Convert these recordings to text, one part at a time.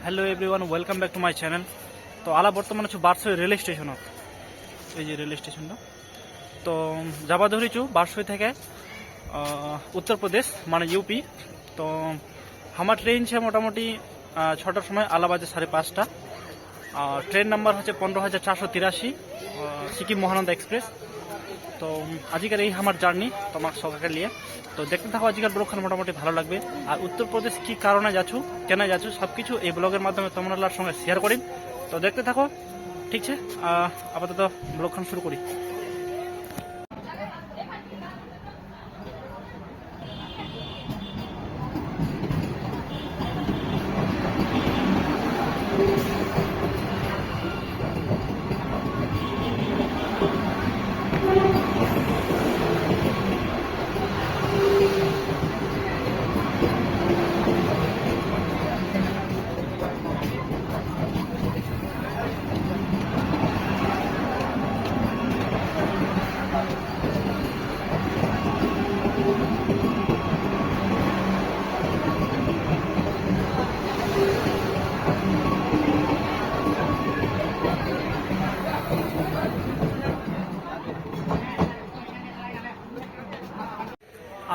Hello everyone, welcome back to my channel. তো আলা বর্তমান হচ্ছে বারসই রেল স্টেশনত। এই যে রেল স্টেশনটা, তো যাবা ধরিছু বারসই থেকে উত্তরপ্রদেশ মানে ইউপি। তো আমার ট্রেন ছে মোটামুটি 6টার সময়, আলা বাজে 5:30। ট্রেন নাম্বার হচ্ছে 15,483, সিকিম মহানন্দা এক্সপ্রেস। তো আজকের এই আমার জার্নি তোমার সকাকে নিয়ে। তো দেখতে থাকো আজকের ব্লগখান, মোটামুটি ভালো লাগবে। আর উত্তরপ্রদেশ কি কারণে যাচ্ছ, কেন যাচ্ছ, সব কিছু এই ব্লগের মাধ্যমে তোমার সঙ্গে শেয়ার করি। তো দেখতে থাকো, ঠিক আছে? আপাতত ব্লগখান শুরু করি।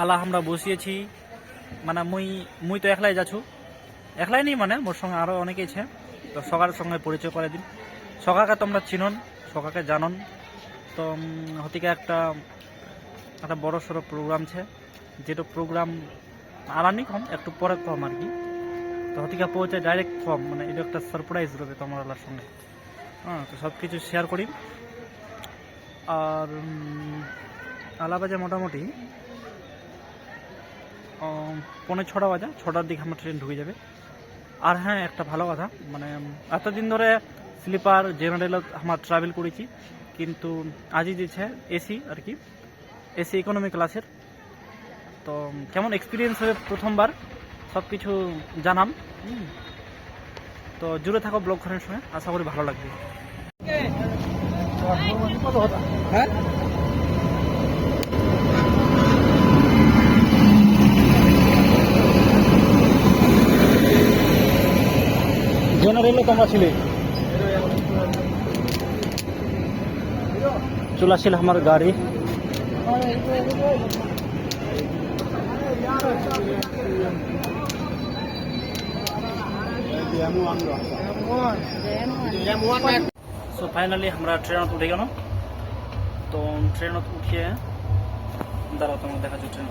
আলা আমরা বসিয়েছি, মানে মুই তো একলাই যাচ্ছু। একলাই নেই, মানে মোর সঙ্গে আরও অনেকেই ছে। তো সকার সঙ্গে পরিচয় করে দিন। সকাকে তোমরা চিনন, সকাকে জানন। তো হতিকে একটা বড় সড়ো প্রোগ্রাম ছে, যেটা প্রোগ্রাম আলানি কম একটু পরে কম আর কি। তো হতিকা পৌঁছে ডাইরেক্ট কম, মানে এটা একটা সারপ্রাইজ রবে তোমার সঙ্গে। হ্যাঁ, তো সব কিছু শেয়ার করি। আর আলা বাজে মোটামুটি 5:45 বাজে, 6টার দিকে আমার ট্রেন ঢুকে যাবে। আর হ্যাঁ, একটা ভালো কথা, মানে এতদিন ধরে স্লিপার জেনারেলত আমার ট্রাভেল করেছি, কিন্তু আজই দিচ্ছে এসি আর কি, এসি ইকোনমি ক্লাসের। তো কেমন এক্সপিরিয়েন্স হবে প্রথমবার, সব কিছু জানাম। তো জুড়ে থাকো ব্লগখানের সঙ্গে, আশা করি ভালো লাগবে। হ্যাঁ, জেনারেলে তোমরা ছিলে, চলে আসছিল আমার গাড়ি। সো ফাইনালি আমরা ট্রেনত উঠে গেল। তো ট্রেনত উঠিয়ে দাঁড়াও, তোমাকে দেখাচ্ছি ট্রেন।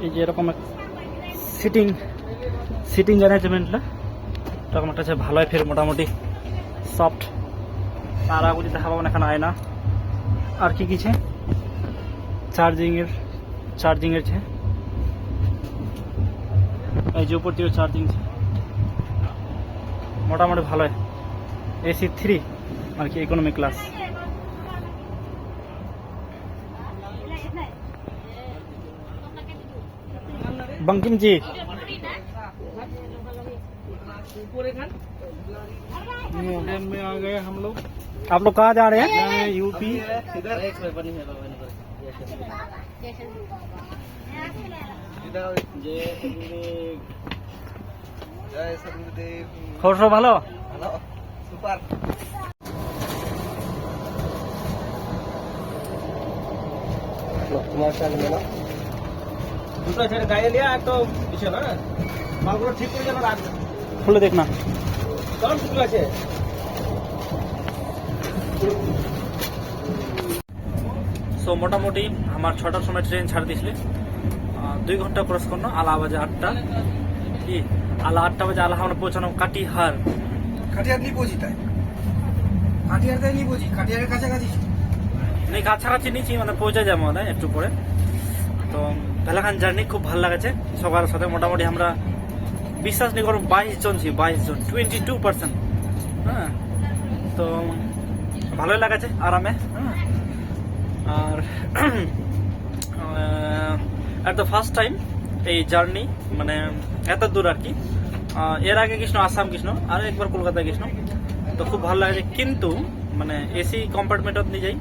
এই যে এরকম সিটিং অ্যারেঞ্জমেন্টটা এরকম একটা আছে, ভালোই ফের মোটামুটি সফট। আর আগুলি দেখা পাবো না এখানে আয়না। আর কি কিছু চার্জিংয়ের ছে, এই যে উপর দিয়ে চার্জিং ছে, মোটামুটি ভালোই। এসি 3 আর কি, ইকোনমি ক্লাস। बंकिम जी, में आ गए हम लोग। आप लोग कहाँ जा रहे हैं? यूपी। খবর সব ভালো? সুপার। তোমার সাথে মেলা দুটো ছেড়ে গায়ে লিয়া, এক তো পিছনে না মালগুলো ঠিক করে যেন রাখবে। খুলে দেখ না, কেমন ঠিক আছে। সো মোটামুটি আমার 6টার সময় ট্রেন ছাড় দিয়েছিল, 2 ঘন্টা ক্রস করলো। আলা বাজে 8টা, কি আলা 8টা বাজে আলা আমরা পৌঁছানো কাটিহার নিয়ে পৌঁছি, তাই কাটিহার নিয়ে পৌঁছি, কাটিহারের কাছাকাছি নেই, কাছাকাছি নিচ্ছি, মানে পৌঁছে যাবো না একটু পরে। তো বেলাখান জার্নি খুব ভালো লাগেছে। সবার সাথে মোটামুটি আমরা বিশ্বাস নেই করো 22 জন ছি, 22 জন, 22%। হ্যাঁ, তো ভালোই লাগেছে, আরামে। হ্যাঁ, আর এট দ্য ফার্স্ট টাইম এই জার্নি, মানে এত দূর আর কি। এর আগে কৃষ্ণ আসাম কৃষ্ণ, আর একবার কলকাতা কৃষ্ণ। তো খুব ভালো লাগেছে, কিন্তু মানে এসি কম্পার্টমেন্টত নিয়ে যাই।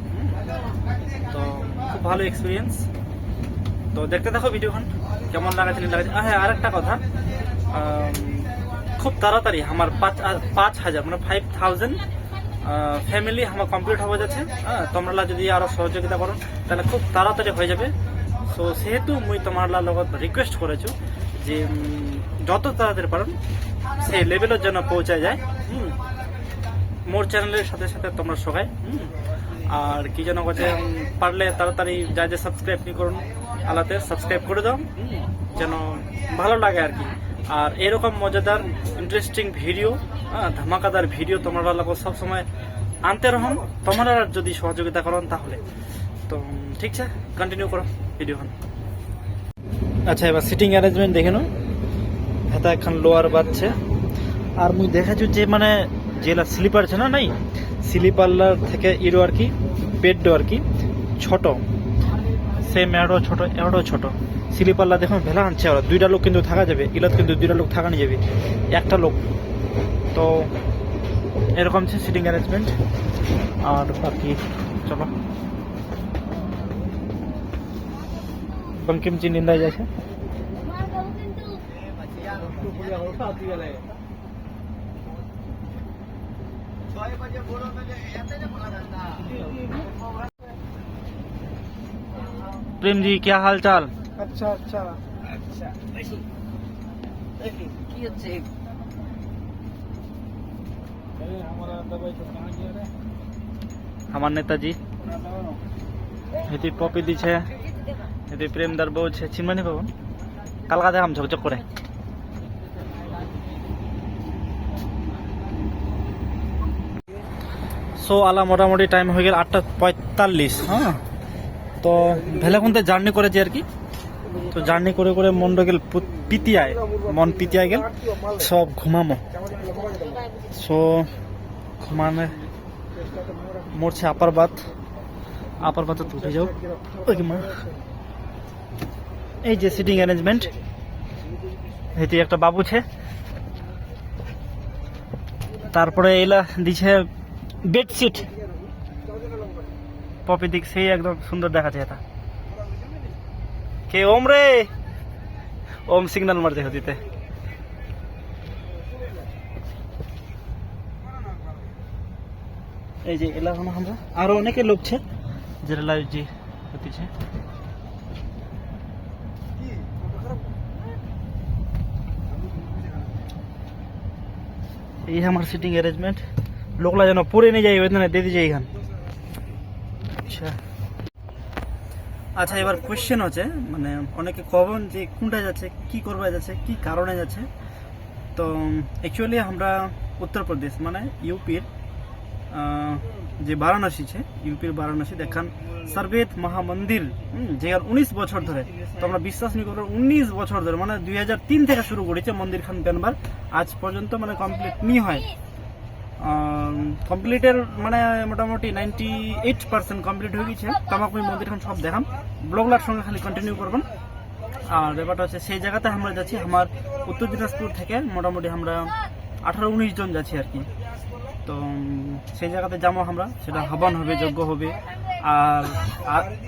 তো খুব ভালো এক্সপিরিয়েন্স। তো দেখতে থাকো ভিডিওখান, কেমন লাগাচ্ছে না লাগাচ্ছে। হ্যাঁ, আরেকটা কথা, খুব তাড়াতাড়ি আমার 5,000 মানে 5,000 ফ্যামিলি আমার কমপ্লিট হয়ে যাচ্ছে। তোমরা যদি আরো সহযোগিতা করো তাহলে খুব তাড়াতাড়ি হয়ে যাবে। সো সেহেতু মুই তোমার লগত রিকোয়েস্ট করেছো যে যত তাড়াতাড়ি পারেন সেই লেভেলের জন্য পৌঁছা যায়। মোর চ্যানেলের সাথে সাথে তোমরা সবাই আর কি যেন কাছে পারলে তাড়াতাড়ি যা যা সাবস্ক্রাইব নি করুন আলাতে সাবস্ক্রাইব করে দাও, যেন ভালো লাগে আর কি। আর এরকম মজাদার ইন্টারেস্টিং ভিডিও, ধামাকাদার ভিডিও তোমরা লোক সবসময় আনতে রহন, তোমরা যদি সহযোগিতা করেন তাহলে। তো ঠিক আছে, কন্টিনিউ করো ভিডিও। আচ্ছা, এবার সিটিং অ্যারেঞ্জমেন্ট দেখে নাও। এটা এখন লোয়ার বাজছে আর মুই দেখাচ্ছি যে মানে যেটা স্লিপার আছে না নাই, স্লিপার থেকে ইরো আর কি বেডও আর কি ছোট, সেম এড়ো ছোট এড়ো ছোট। স্লিপারলা দেখুন ভেলা আনছে ওরা, 2টা লোক কিন্তু থাকা যাবে, ইলত কিন্তু 2টা লোক থাকা নিয়ে যাবে, একটা লোক। তো এরকম আছে সিটিং অ্যারেঞ্জমেন্ট। আর বাকি চলো বঙ্কিম চিন্তায় যাচ্ছে। प्रेम जी क्या हाल चाल? अच्छा अच्छा अच्छा কি হচ্ছে? আমার নেতাজি এটি পপি দিছে, এটি প্রেমদার বউ છે, চিনমানি পাবন কালকা দেখাম ঝকঝক করে। সো আলা মোটামুটি টাইম হয়ে গেল 8:45। হ্যাঁ, তো ভেলাকুন্তে জার্নি করেছি আর কি। তো জার্নি করে করে মনটা গেল পিতিয়ায়, মন পিতিয়ায় গেল, সব ঘুমামো। সো ঘুমানে মরছে আপার বাত উঠে যাও। ওই মা, এই যে সিটিং অ্যারেঞ্জমেন্ট, এটি একটা বাবু ছে, তারপরে এলা দিছে বেডশিট পপি দিক, সেই একদম সুন্দর দেখাচ্ছে। এটা কে? ওম রে, ওম সিগন্যাল মারছে হতিতে। এই যে এলা আমরা আরো অনেকে লোক ছে যেটা লাইভ জি হতিছে। এই আমার সিটিং অ্যারেঞ্জমেন্ট, লোকলা যেন পরে নিয়ে যাই, ওইখানে দিয়ে দিয়ে এখান। আচ্ছা আচ্ছা, এবার কোয়েশ্চেন হচ্ছে মানে অনেকে কবেন যে কোনটা যাচ্ছে, কি করবা যাচ্ছে, কি কারণে যাচ্ছে। তো অ্যাকচুয়ালি আমরা উত্তরপ্রদেশ মানে ইউপির যে বারাণসী ছে, ইউপির বারাণসী দেখান সর্বেদ মহামন্দির, যেখানে 19 বছর ধরে, তোমরা বিশ্বাস নি করো 19 বছর ধরে মানে 2003 থেকে শুরু করেছে মন্দির খান বেনবার, আজ পর্যন্ত মানে কমপ্লিট নি হয়। কমপ্লিটের মানে মোটামুটি 98% কমপ্লিট হয়ে গেছে। তামাক মন্দির খান সব দেখাম, ব্লগলার সঙ্গে খালি কন্টিনিউ করবেন। আর ব্যাপারটা হচ্ছে সেই জায়গাতে আমরা যাচ্ছি, আমার উত্তর দিনাজপুর থেকে মোটামুটি আমরা 18-19 জন যাচ্ছি আর কি। তো সেই জায়গাতে যাবো আমরা, সেটা হবন হবে, যজ্ঞ হবে। আর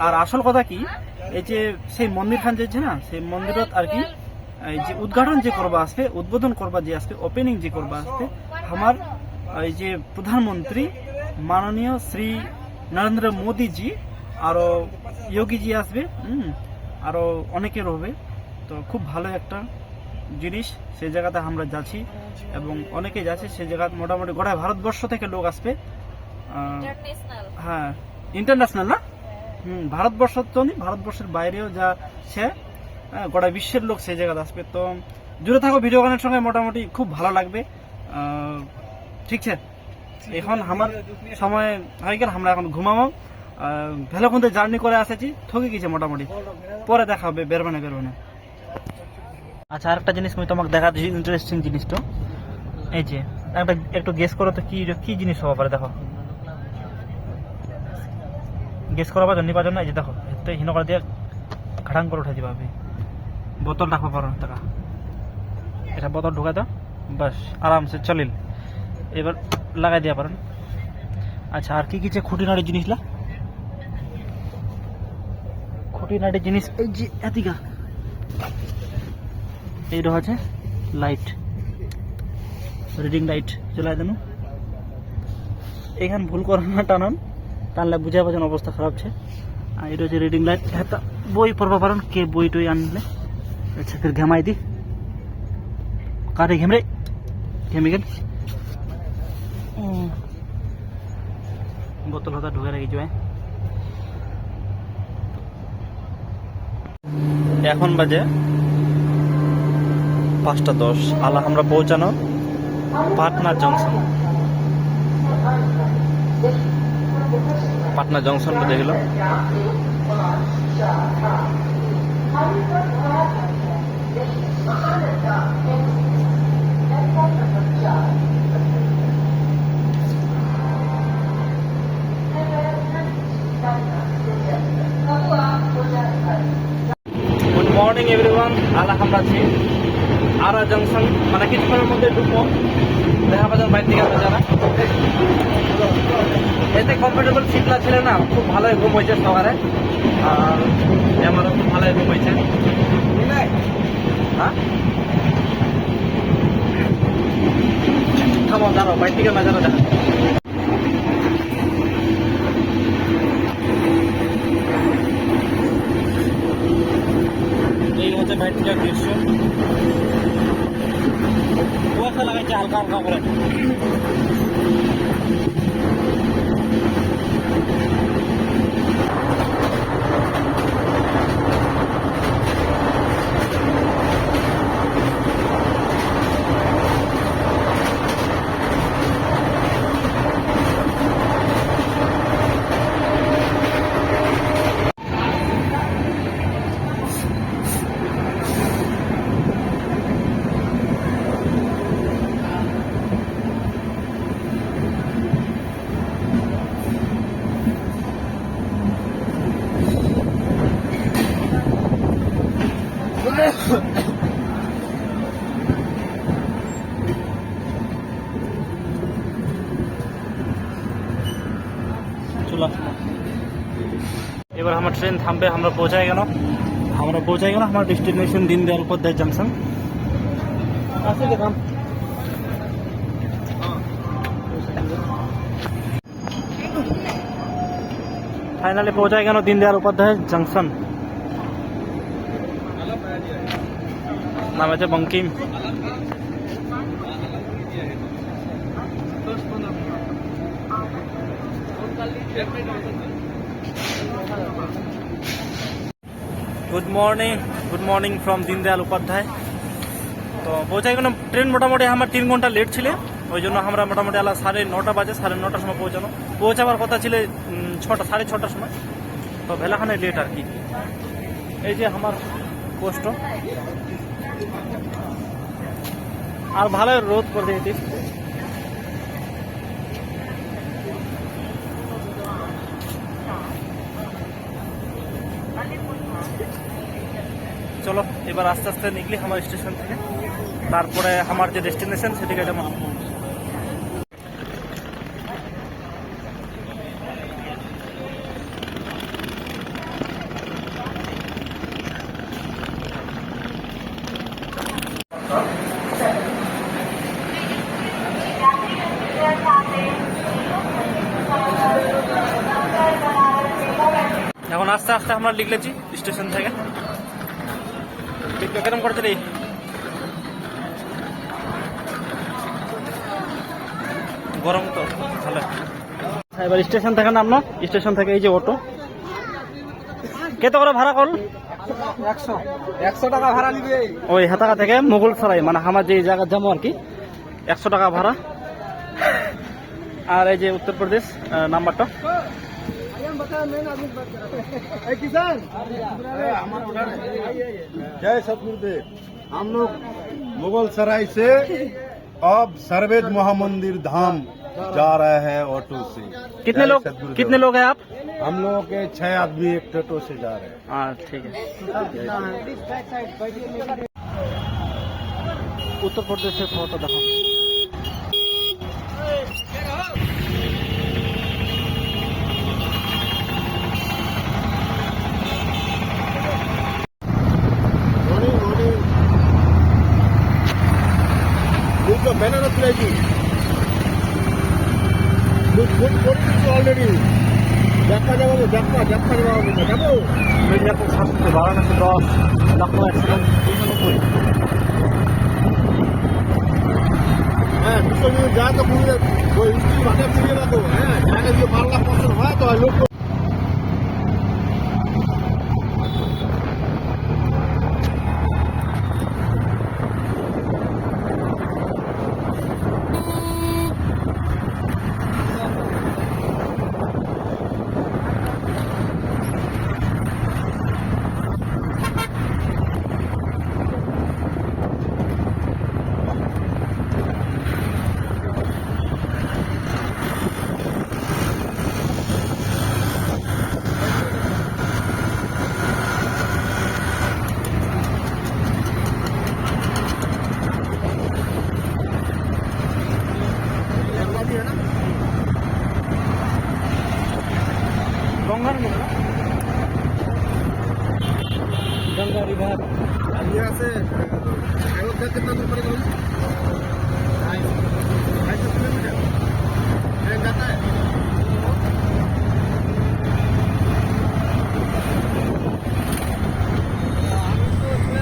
আর আসল কথা কি, এই যে সেই মন্দির খান যাচ্ছে না, সেই মন্দিরত আর কি এই যে উদ্ঘাটন যে করবা আসবে, উদ্বোধন করবা যে আসবে, ওপেনিং যে করবা আসবে, আমার এই যে প্রধানমন্ত্রী মাননীয় শ্রী নরেন্দ্র মোদীজি আরো যোগীজি আসবে, আরো অনেকে রবে। তো খুব ভালো একটা জিনিস, সেই জায়গাতে আমরা যাচ্ছি এবং অনেকে যাচ্ছে সেই জায়গা, মোটামুটি গোটা ভারতবর্ষ থেকে লোক আসবে। হ্যাঁ, ইন্টারন্যাশনাল না, ভারতবর্ষ তো নেই, ভারতবর্ষের বাইরেও যা সে গোটা বিশ্বের লোক সেই জায়গাতে আসবে। তো জুড়ে থাকো ভিডিও গানের সঙ্গে, মোটামুটি খুব ভালো লাগবে। ঠিক আছে, এখন আমার সময় হয়ে গেল, আমরা এখন ঘুমাবো। ভেলাকুন্দে জার্নি করে আসেছি, ঠকে গেছে মোটামুটি, পরে দেখা হবে বেরবানে। আচ্ছা, আরেকটা জিনিস আমি তোমাকে দেখা দিচ্ছি, ইন্টারেস্টিং জিনিসটা। এই যে একটু গেস করো তো কি জিনিস হওয়া পারে, দেখো গেস করা পারো, নিবা জন্য। এই যে দেখো, এতে হিনো করে দিয়ে ঘাটাং করে উঠে দিবা, বোতল রাখবা পারো টাকা, এটা বোতল ঢুকা দাও, বাস আরামসে চলিল। এবার লাগাই দিয়া পারেন। আচ্ছা, আর কি কিছু খুঁটিনাটি জিনিসলা, খুঁটিনাটি জিনিস এই যে এদিকা এইটা আছে লাইট, রিডিং লাইট জ্বলাই দেন এখান ভুল করেন না টানান টানলে বুঝা পাচ্ছেন অবস্থা খারাপ আছে আর এটা হচ্ছে রিডিং লাইট হ্যাঁ বই পড়বা পারেন কে বই টই আনলে আচ্ছা ফির ঘেমাই দি কারে ঘেমরে ঘেমে গেল বোতল হতা ঢুকে রেখে যাবে এখন বাজে 5:10 আলা আমরা পৌঁছানো পাটনা জংশন দেখে গেল গুড মর্নিং এভরিওয়ান আলা আমরা আছি আরা জংশন মানে কিছুক্ষণের মধ্যে ঢুকবো দেখা পাচ্ছেন বাইর থেকে আমরা যারা এতে কমফোর্টেবল সিটলা ছিল না খুব ভালোই ঘুম হয়েছে সকালে আর আমারও খুব ভালোই ঘুম হয়েছে হ্যাঁ থামো দাঁড়াও বাইর থেকে নজারা দেখা এই হচ্ছে বাইর থেকে দৃশ্য কুয়াশা লাগাইছে হালকা হালকা করে এবার আমার ট্রেন থামবে আমরা পৌঁছাই গেল আমার destination Deendayal Upadhyay junction finally পৌঁছাই গেল দীনদয়াল উপাধ্যায় জংশন নাম আছে Bankim good morning from Deendayal Upadhyay তো পৌঁছাই গেলাম ট্রেন মোটামুটি আমার 3 ঘন্টা লেট ছিল ওই জন্য আমরা মোটামুটি আলা 9:30 বাজে 9:30 সময় পৌঁছাবার কথা ছিল 6:30 সময় তো ভেলাখানে লেট আর কি এই যে আমার কষ্ট আর ভালো রোদ করে দিয়েছি চলো এবার আস্তে আস্তে নিকলি আমার স্টেশন থেকে তারপরে আমার যে ডেস্টিনেশন সেদিকে যাবো এখন আস্তে আস্তে আমরা লিখলেছি স্টেশন থেকে কেরম করছে রে গরম তো ভালো এবার স্টেশন থেকে নামলো স্টেশন থেকে এই যে অটো কত করে ভাড়া করল 100 টাকা ভাড়া নিবে ওই হাতাকা থেকে মোগল সরাই মানে আমার যে জায়গা যাবো আর কি 100 টাকা ভাড়া আর এই যে উত্তরপ্রদেশ নাম্বারটা किसान जय सतगुरुदेव हम लोग मुगल सराय से अब सर्वेद महामंदिर धाम जा रहे हैं ऑटो से कितने लोग हैं आप हम लोगों के 6 आदमी एक टोटो से जा रहे हैं हाँ ठीक है उत्तर प्रदेश से फोटो देखो ব্যানারও তুলেছি ফুড করছি অলরেডি দেখা যাবো দেখা যাবো যাবো মির্জাপুর 7 বারাণসী 10 লখনৌ 199। হ্যাঁ 200 মিনিট যা তো পুরো ওই স্ত্রী ভাষা পুড়িয়ে রাখো হ্যাঁ জায়গা দিয়ে 12 লাখ পছন্দ হয় তো লোক गंगा गंगा रिवर यहाँ से अयोध्या कितना दूर पड़ेगा 250 किलोमीटर ट्रेन जाता है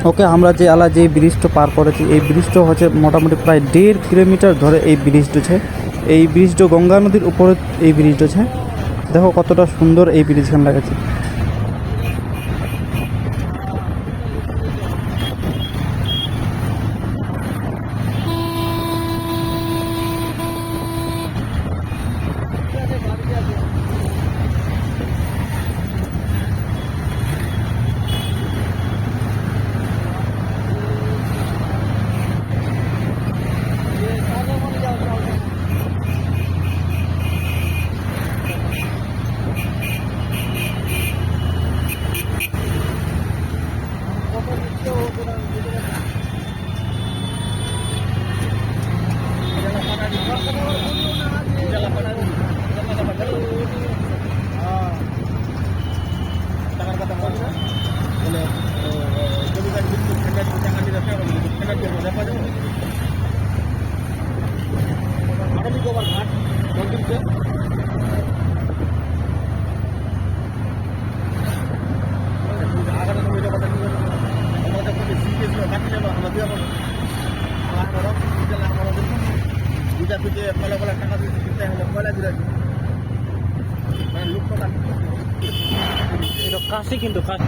ওকে, আমরা যে আলা যে ব্রিজটা পার করেছি এই ব্রিজটা হচ্ছে মোটামুটি প্রায় 1.5 কিলোমিটার ধরে এই ব্রিজটা আছে। এই ব্রিজটা গঙ্গা নদীর উপরে এই ব্রিজটা আছে। দেখো কতটা সুন্দর এই ব্রিজখান লাগাচ্ছে। এটা কাছে কিন্তু কাছে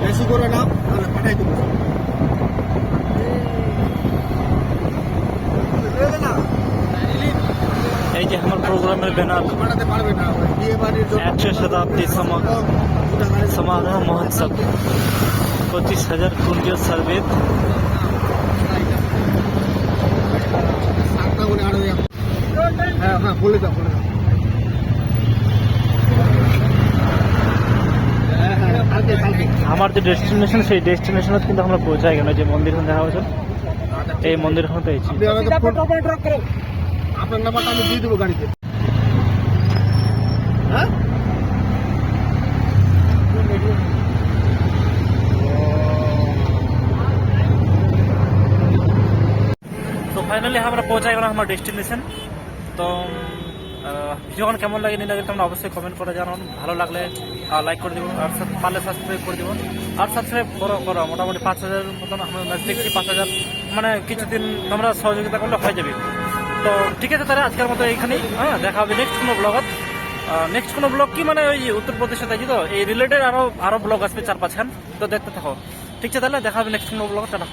বেশি করে নাও তাহলে পাঠাই দেবো এই যে আমার প্রোগ্রামের ব্যানার পাঠাতে পারবে না বিয়ে বাড়ির জন্য 100 শতাব্দী समारोह महोत्सव 25,000 कुंज सर्वेद হ্যাঁ হ্যাঁ বলে দাও আমার যে ডেস্টিনেশন সেই ডেস্টিনেশনত কিন্তু আমরা পৌঁছাই গেল যে মন্দিরখান দেখা হয়েছে এই মন্দিরখান পেয়েছি। আপনি আমাকে আপনার নাম্বারটা আমি দিয়ে দেবো গাড়িতে হ্যাঁ তো ফাইনালি আমরা পৌঁছাই গেলাম আমার ডেস্টিনেশন। তো ভিডিওখান কেমন লাগে নি লাগে তোমরা অবশ্যই কমেন্ট করে জানান। ভালো লাগলে লাইক করে দিব আর পারলে সাবস্ক্রাইব করে দিব আর সাবস্ক্রাইব করো মোটামুটি 5,000 মতন আমরা ম্যাচ দেখছি 5,000 মানে কিছুদিন তোমরা সহযোগিতা করলে হয়ে যাবে। তো ঠিক আছে তাহলে আজকের মতো এইখানেই, হ্যাঁ দেখা হবে নেক্সট কোনো ব্লগত। নেক্সট কোনো ব্লগ কি মানে ওই উত্তরপ্রদেশে থাকি তো এই রিলেটেড আরো ব্লগ আসবে 4-5 খান, তো দেখতে থাকো। ঠিক আছে তাহলে দেখা হবে নেক্সট কোনো ব্লগ। টাটা।